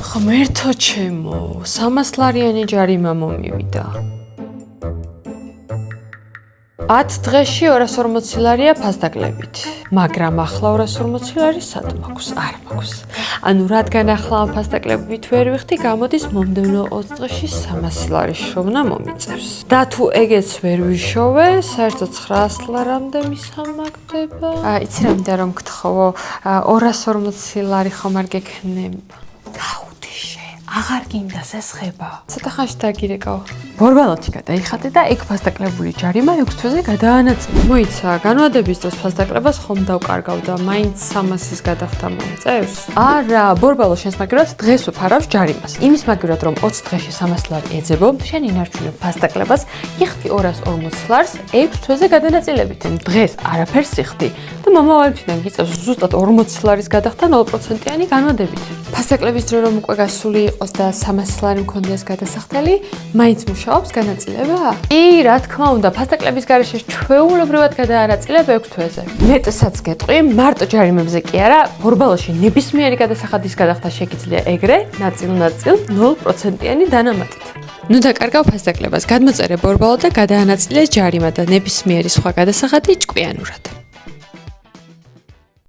ღმერთო ჩემო, 300 ლარიანი ჯარიმა მომივიდა. 10 დღეში 240 ლარია ფასდაკლებით. მაგრამ ახლა 240 ლარი სად მაქვს? არ მაქვს. ანუ რადგან ახლა ამ ფასდაკლებით ვერ ვიხდი, გამოდის მომდევნო 20 დღეში 300 ლარის შოვნა მომიწევს. და თუ ეგეც ვერ ვიშოვე, საერთოდ 900 ლარამდე მისამაგდება. იცი რა მინდა რომ გთხოვო, 240 ლარი ხომ არ გექნება? გაუდიშე, აღარ გინდა სესხება. ცოტა ხანში დაგირეკავ. ბორბალოთი გადაიხადე და ეგ ფასდაკლებული ჯარიმა 6 თვეზე გადაანაწილე. მოიცა, განვადების დროს ფასდაკლებას ხომ დავკარგავ და მაინც 300-ის გადახდა მომწევს? არა, ბორბალო შენს მაგივრად დღეს უფარავს ჯარიმას. იმის მაგივრად რომ 20 დღეში 300 ლარი ეძებო, შენ ინარჩუნებ ფასდაკლებას, იხდი 240 ლარს 6 თვეზე გადანაწილებით. დღეს არაფერს იხდი და მომავალიდან გიწევს ზუსტად 40 ლარის გადახდა 0%-იანი განვადებით. ფასდაკლების დრო რომ უკვე გასული იყოს და 300 ლარი მქონდეს გადასახდელი, მაინც მუშაობს განაწილება? კი, რა თქმა უნდა, ფასდაკლების გარეშე ჩვეულებრივად გადაანაწილებ 6 თვეზე. მეტსაც გეტყვი, მარტო ჯარიმებზე კი არა, ბორბალოში ნებისმიერი გადასახადის გადახდა შეგიძლია ეგრე, ნაწილ 0%-იანი დანამატით. ნუ დაკარგავ ფასდაკლებას, გადმოწერე ბორბალო და გადაანაწილე ჯარიმა და ნებისმიერი სხვა გადასახადი ჭკვიანურად.